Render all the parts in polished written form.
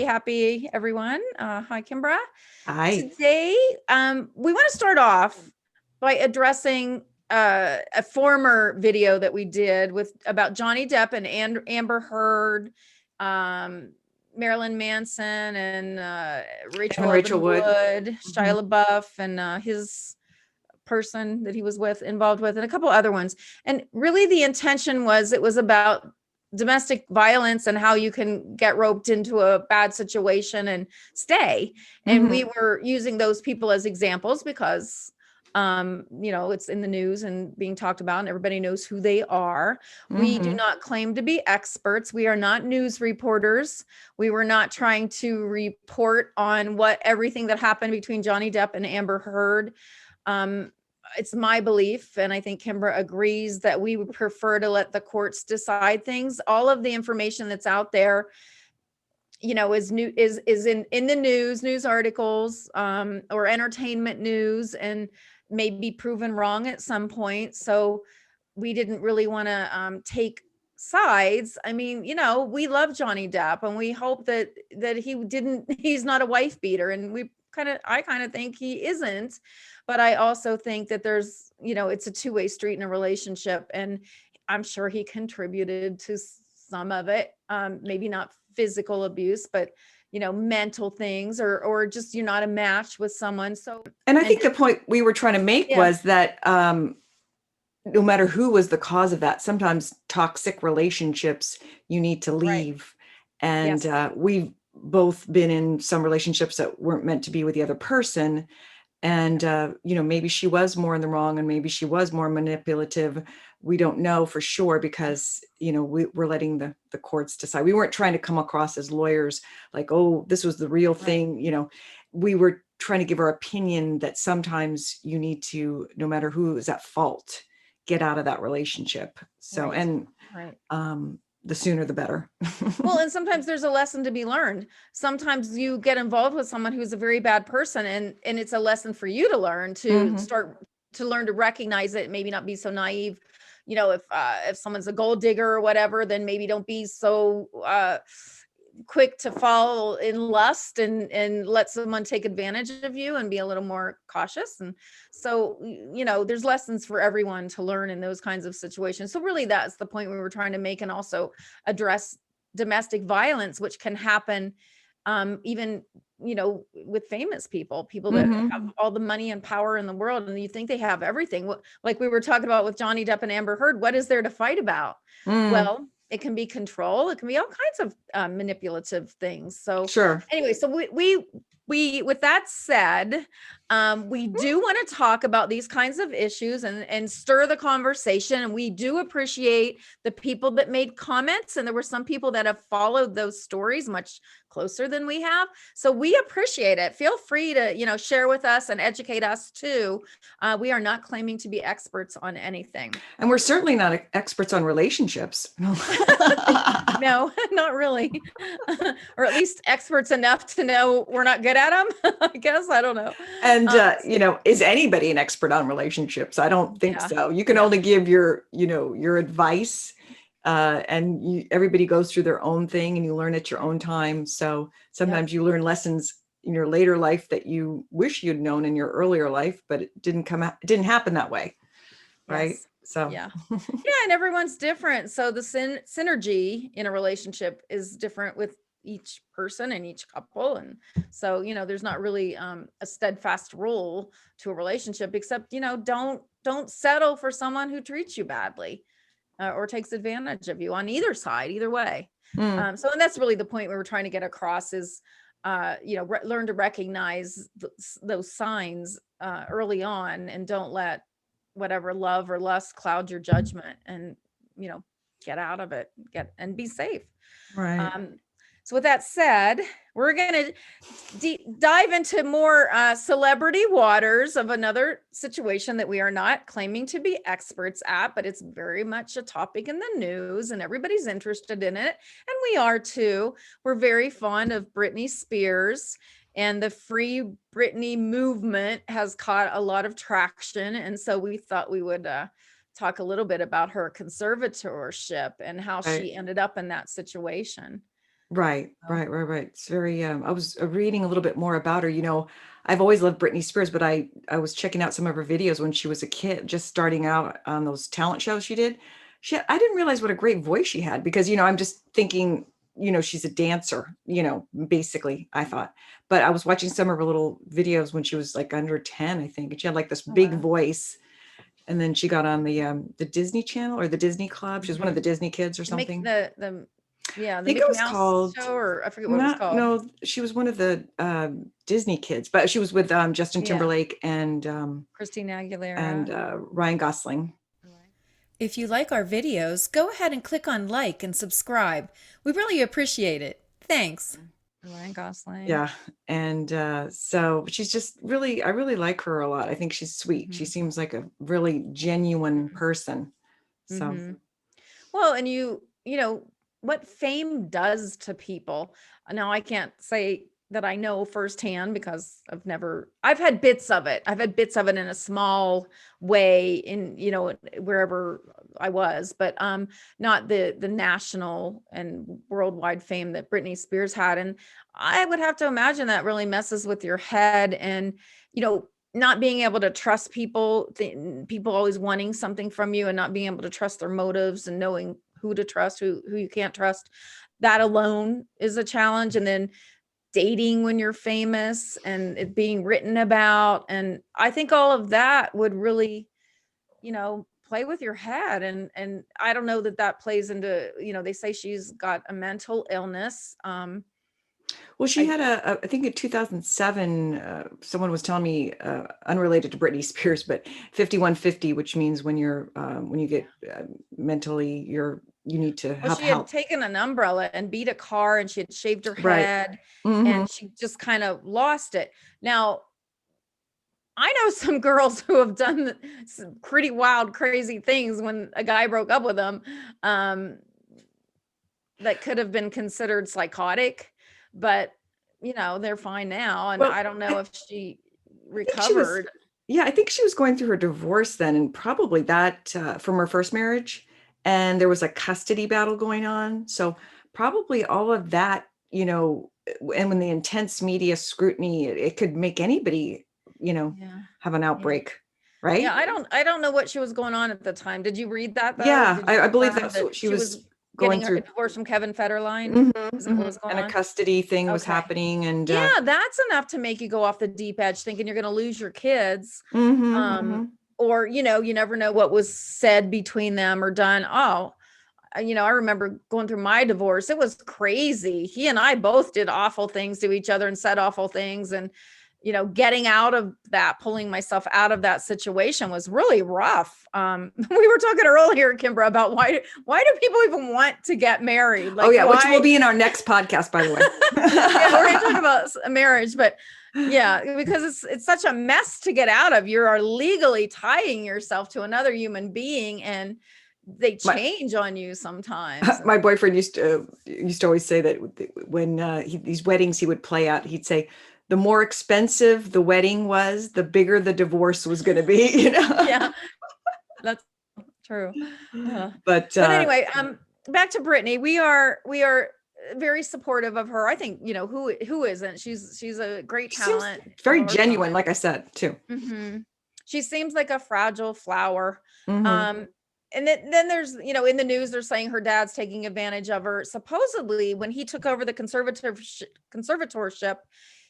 happy, everyone. Hi, Kimbra. Hi. Today, we want to start off by addressing a former video that we did about Johnny Depp and Amber Heard, Marilyn Manson, and Rachel And Rachel Evan Wood. Wood, Mhm. Shia LaBeouf, and his person that he was involved with, and a couple other ones. And really the intention was, it was about domestic violence and how you can get roped into a bad situation and stay. And we were using those people as examples because it's in the news and being talked about and everybody knows who they are. We do not claim to be experts. We are not news reporters. We were not trying to report on everything that happened between Johnny Depp and Amber Heard. It's my belief, and I think Kimbra agrees, that we would prefer to let the courts decide things. All of the information that's out there, is in the news articles, or entertainment news, and may be proven wrong at some point. So we didn't really want to take sides. I mean, we love Johnny Depp, and we hope that he's not a wife beater, and I kind of think he isn't. But I also think that there's, it's a two-way street in a relationship, and I'm sure he contributed to some of it. Maybe not physical abuse, but mental things, or just you're not a match with someone. So, And I think the point we were trying to make was that no matter who was the cause of that, sometimes toxic relationships, you need to leave. Right. And we've both been in some relationships that weren't meant to be with the other person. And, maybe she was more in the wrong, and maybe she was more manipulative. We don't know for sure because, we're letting the courts decide. We weren't trying to come across as lawyers like, oh, this was the real thing. Right. We were trying to give our opinion that sometimes you need to, no matter who is at fault, get out of that relationship. So, right. And right. The sooner the better. Well, and sometimes there's a lesson to be learned. Sometimes you get involved with someone who's a very bad person, and it's a lesson for you to learn to learn to recognize it, maybe not be so naive. If someone's a gold digger or whatever, then maybe don't be so quick to fall in lust and let someone take advantage of you, and be a little more cautious. And so, there's lessons for everyone to learn in those kinds of situations. So really, that's the point we were trying to make, and also address domestic violence, which can happen even, with famous people that have all the money and power in the world, and you think they have everything. Like we were talking about with Johnny Depp and Amber Heard, what is there to fight about? Well, it can be control. It can be all kinds of manipulative things. So sure. Anyway, so we with that said, we do want to talk about these kinds of issues and stir the conversation. And we do appreciate the people that made comments. And there were some people that have followed those stories much closer than we have. So we appreciate it. Feel free to, share with us and educate us too. We are not claiming to be experts on anything. And we're certainly not experts on relationships. No, not really. Or at least experts enough to know we're not good at them. I guess, I don't know. And, is anybody an expert on relationships? I don't think so. You can only give your advice, and everybody goes through their own thing, and you learn at your own time. So sometimes you learn lessons in your later life that you wish you'd known in your earlier life, but it didn't happen that way. Right. Yes. So, yeah, and everyone's different. So the synergy in a relationship is different with each person and each couple. And so, there's not really a steadfast rule to a relationship, except, don't settle for someone who treats you badly or takes advantage of you on either side, either way. And that's really the point we were trying to get across is, learn to recognize those signs early on, and don't let whatever love or lust cloud your judgment, and get out of it, and be safe. Right. So with that said, we're going to dive into more celebrity waters of another situation that we are not claiming to be experts at, but it's very much a topic in the news and everybody's interested in it. And we are too. We're very fond of Britney Spears, and the Free Britney movement has caught a lot of traction. And so we thought we would talk a little bit about her conservatorship and how she ended up in that situation. Right, So, right. It's very, I was reading a little bit more about her. I've always loved Britney Spears, but I was checking out some of her videos when she was a kid, just starting out on those talent shows she did. I didn't realize what a great voice she had because, I'm just thinking, she's a dancer, basically, I thought. But I was watching some of her little videos when she was like under 10, I think, and she had like this oh, big wow. voice. And then she got on the Disney Channel or the Disney Club. She was one of the Disney kids or The Mickey, something. yeah, I the think it Mickey was Mouse called show, or I forget what it was not called. no, she was one of the Disney kids, but she was with Justin Yeah, Timberlake Christina and Aguilera. Ryan Gosling. If you like our videos, go ahead and click on like and subscribe. We really appreciate it. Thanks. Ryan Gosling. Yeah. And so she's just really, I really like her a lot. I think she's sweet. She Mm-hmm. seems like a really genuine person. So Mm-hmm. Well, and you know, what fame does to people. Now, I can't say that I know firsthand because I've had bits of it. I've had bits of it in a small way in, wherever I was, but not the national and worldwide fame that Britney Spears had. And I would have to imagine that really messes with your head and, not being able to trust people, people always wanting something from you and not being able to trust their motives and knowing who to trust, who you can't trust. That alone is a challenge. And then dating when you're famous and it being written about. And I think all of that would really, play with your head. And I don't know that plays into, they say she's got a mental illness. well, she I had I think in 2007, someone was telling me, unrelated to Britney Spears, but 5150, which means when you get mentally, you need to Well, have she had help. taken an umbrella and beat a car and she had shaved her Right. head Hmm. and she just kind of lost it. Now, I know some girls who have done some pretty wild, crazy things when a guy broke up with them, um, that could have been considered psychotic, but they're fine now. And Well, I don't know if she I think she was, recovered. yeah, I think she was going through her divorce then, and probably that from her first marriage. And there was a custody battle going on. So probably all of that, and when the intense media scrutiny, it could make anybody, Yeah. have an Yeah. outbreak, Yeah. right? I don't know what she was going on at the time. Did you read that though? Yeah, Did you I believe confirm that's that what she she was was going getting a through. divorce from Kevin Federline? Mhm, Is that what mhm. was going And a on? custody thing was Okay. happening, and Yeah, that's enough to make you go off the deep edge thinking you're going to lose your kids. mhm, Um, mhm. or, you never know what was said between them or done. Oh, I remember going through my divorce. It was crazy. He and I both did awful things to each other and said awful things. And, getting out of that, pulling myself out of that situation was really rough. We were talking earlier, Kimbra, about why do people even want to get married? Oh Like, yeah, which will why? be in our next podcast, by the way. Yeah, we're going to talk about marriage, but yeah, because it's such a mess to get out of. You are legally tying yourself to another human being, and they My change on you sometimes. my boyfriend used to always say that when these weddings he would play at, he'd say, the more expensive the wedding was, the bigger the divorce was going to be. Yeah, that's true. But But anyway, back to Brittany. We are very supportive of her. I think, who isn't. She's a great she seems talent of very our genuine, time. like I said, too. Hmm. She seems like a fragile flower. Hmm. Um, and then there's, in the news, they're saying her dad's taking advantage of her. Supposedly, when he took over the conservatorship,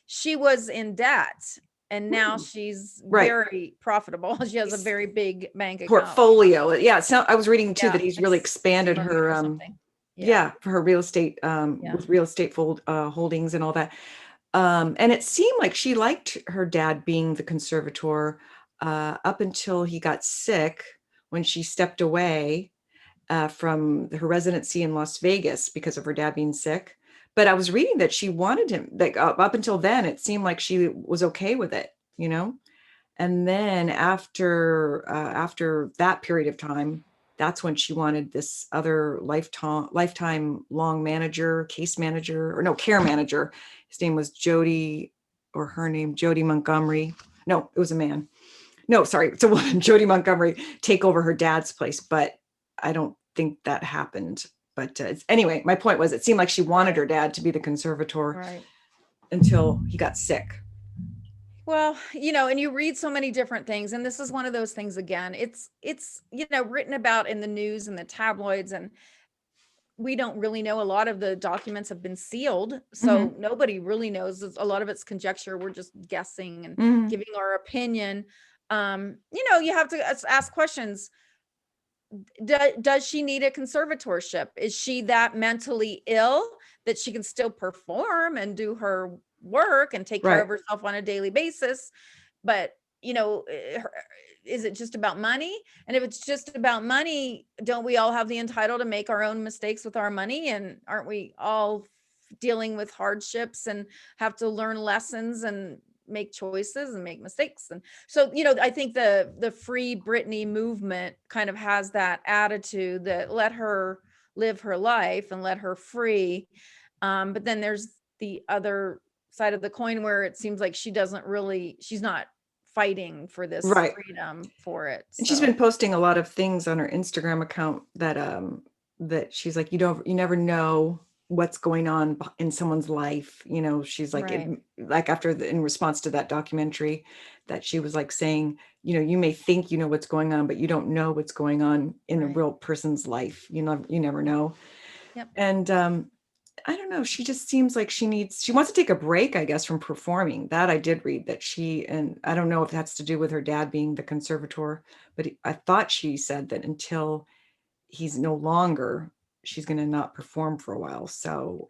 she was in debt. And now she's Right. very profitable. She has a He's very big bank account. portfolio. Yeah. So I was reading too Yeah, that he's like really expanded 60 million her, or something. Yeah. yeah, for her real estate, Yeah. with real estate holdings and all that. And it seemed like she liked her dad being the conservator, up until he got sick when she stepped away, from her residency in Las Vegas because of her dad being sick. But I was reading that she wanted him, like up until then, it seemed like she was okay with it, you know? And then after that period of time, that's when she wanted this other lifetime long manager, case manager, or no, care manager. His name was Jody, or her name, Jody Montgomery. No, it was a man. No, sorry, it's a woman, Jody Montgomery, take over her dad's place. But I don't think that happened. but anyway, my point was, it seemed like she wanted her dad to be the conservator Right. until he got sick. Well, and you read so many different things, and this is one of those things again. It's written about in the news and the tabloids, and we don't really know. A lot of the documents have been sealed, so nobody really knows. A lot of it's conjecture. We're just guessing and giving our opinion. You have to ask questions. Does she need a conservatorship? Is she that mentally ill that she can still perform and do her work and take care of herself on a daily basis? But is it just about money? And if it's just about money, don't we all have the entitle to make our own mistakes with our money? And aren't we all dealing with hardships and have to learn lessons and make choices and make mistakes? And so, I think the Free Britney movement kind of has that attitude that let her live her life and let her free. But then there's the other side of the coin where it seems like she's not fighting for this freedom for it. And she's been posting a lot of things on her Instagram account that that she's like, you never know what's going on in someone's life. She's like, like in response to that documentary, that she was like saying, you may think you know what's going on, but you don't know what's going on in a real person's life. You never know. Yep. And I don't know. She just seems like she wants to take a break, I guess, from performing. That I did read that and I don't know if that's to do with her dad being the conservator, but I thought she said that until he's no longer, she's going to not perform for a while. So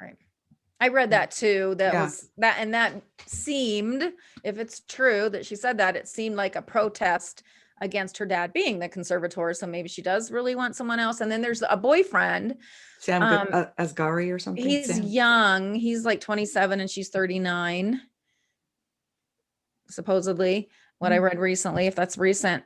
I read that too. That seemed, if it's true that she said that, it seemed like a protest against her dad being the conservator. So maybe she does really want someone else. And then there's a boyfriend, Sam Asghari or something. He's young. He's like 27 and she's 39. Supposedly, what I read recently, if that's recent.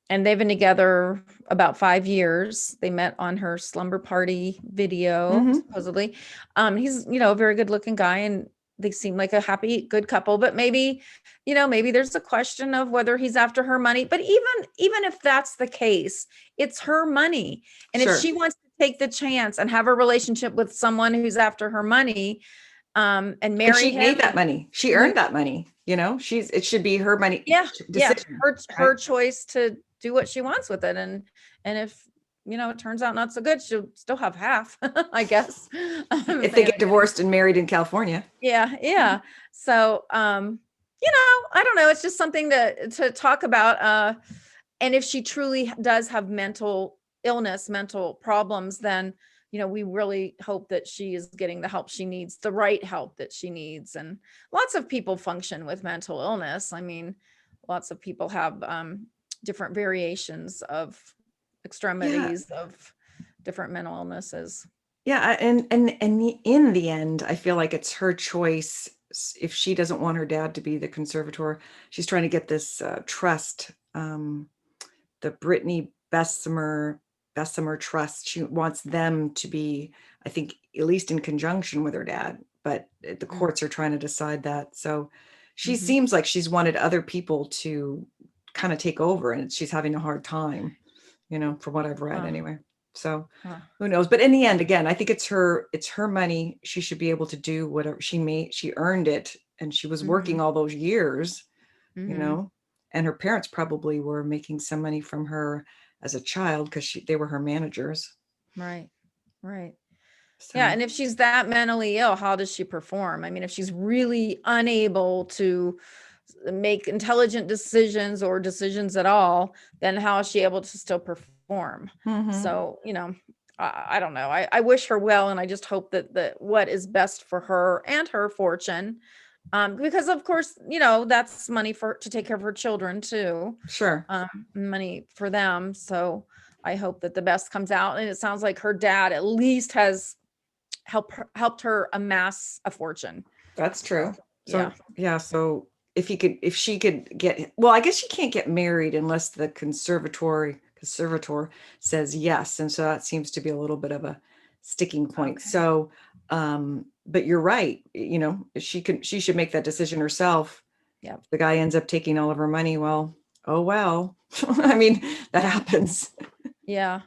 And they've been together about 5 years. They met on her slumber party video, supposedly. He's, a very good looking guy, and they seem like a happy, good couple. But maybe there's a question of whether he's after her money. But even if that's the case, it's her money. And if she wants to take the chance and have a relationship with someone who's after her money, and marry him. She made that money. She earned that money. It should be her money. Yeah. Her choice to do what she wants with it. And if, it turns out not so good, she'll still have half, I guess. If they get divorced and married in California. Yeah. Yeah. So, I don't know. It's just something to talk about. And if she truly does have mental illness, mental problems, then, we really hope that she is getting the help she needs, the right help that she needs. And lots of people function with mental illness. I mean, lots of people have different variations of extremities of different mental illnesses. Yeah. And in the end, I feel like it's her choice. If she doesn't want her dad to be the conservator, she's trying to get this trust, the Britney Bessemer Trust. She wants them to be, I think, at least in conjunction with her dad, but the courts are trying to decide that. So she seems like she's wanted other people to kind of take over, and she's having a hard time, from what I've read anyway. So who knows? But in the end, again, I think it's her money. She should be able to do whatever she earned it, and she was working all those years, and her parents probably were making some money from her as a child because they were her managers. Right. So. Yeah. And if she's that mentally ill, how does she perform? I mean, if she's really unable to make intelligent decisions or decisions at all, then how is she able to still perform? So, I don't know. I wish her well. And I just hope that what is best for her and her fortune, because of course, that's money to take care of her children too. Sure. Money for them. So I hope that the best comes out. And it sounds like her dad at least has helped her amass a fortune. That's true. So yeah. So if she could get, well, I guess she can't get married unless the conservator says yes. And so that seems to be a little bit of a sticking point. Okay. So, but you're right. She should make that decision herself. Yeah. The guy ends up taking all of her money. Well, oh, well, I mean, that happens. Yeah.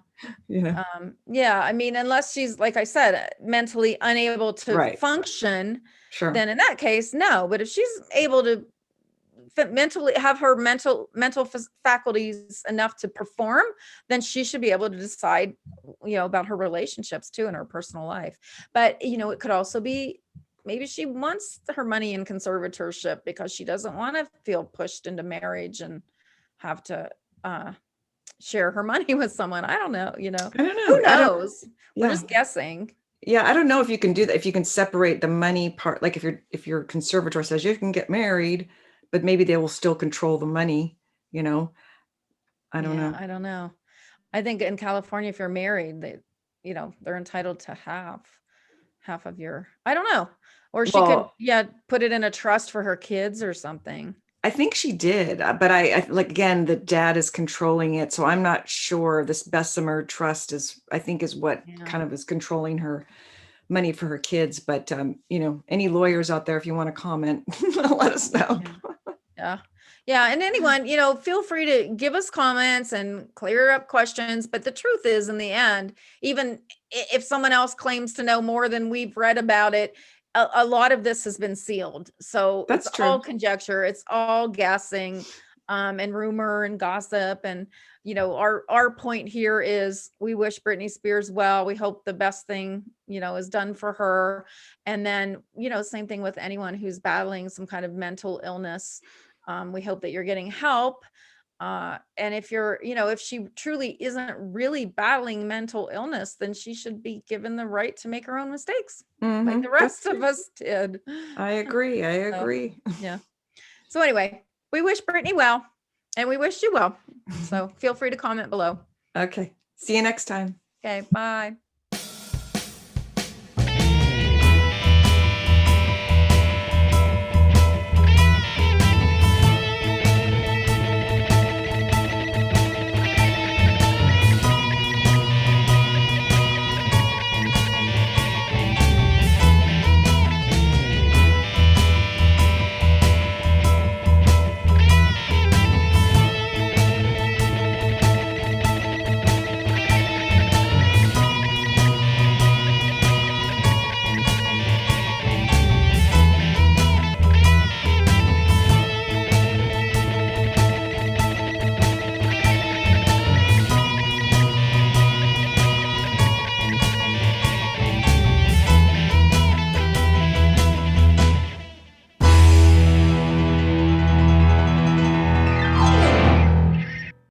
You know, Yeah, I mean, unless she's, like I said, mentally unable to right. function, Sure. then in that case, no. But if she's able to mentally have her mental faculties enough to perform, then she should be able to decide, about her relationships too in her personal life. But it could also be maybe she wants her money in conservatorship because she doesn't want to feel pushed into marriage and have to share her money with someone. I don't know, I don't who know. knows? We're Yeah. just guessing. Yeah. I don't know if you can do that, if you can separate the money part, like if your conservator says you can get married, but maybe they will still control the money, I don't know. I don't know. I think in California, if you're married, they're entitled to half of your, I don't know. Or she could, Well, put it in a trust for her kids or something. I think she did, but I like, again, the dad is controlling it. So I'm not sure. This Bessemer trust I think is what Yeah. kind of is controlling her money for her kids. But, any lawyers out there, if you want to comment, let us know. Yeah. Yeah. And anyone, feel free to give us comments and clear up questions. But the truth is, in the end, even if someone else claims to know more than we've read about it, a lot of this has been sealed. So That's it's all true. conjecture. It's all guessing, and rumor and gossip. And, our point here is we wish Britney Spears well. We hope the best thing, is done for her. And then, same thing with anyone who's battling some kind of mental illness. We hope that you're getting help. And if if she truly isn't really battling mental illness, then she should be given the right to make her own mistakes, like the rest of us did. I agree. I So, agree. yeah. So anyway, we wish Brittany well, and we wish you well. So feel free to comment below. Okay. See you next time. Okay, bye.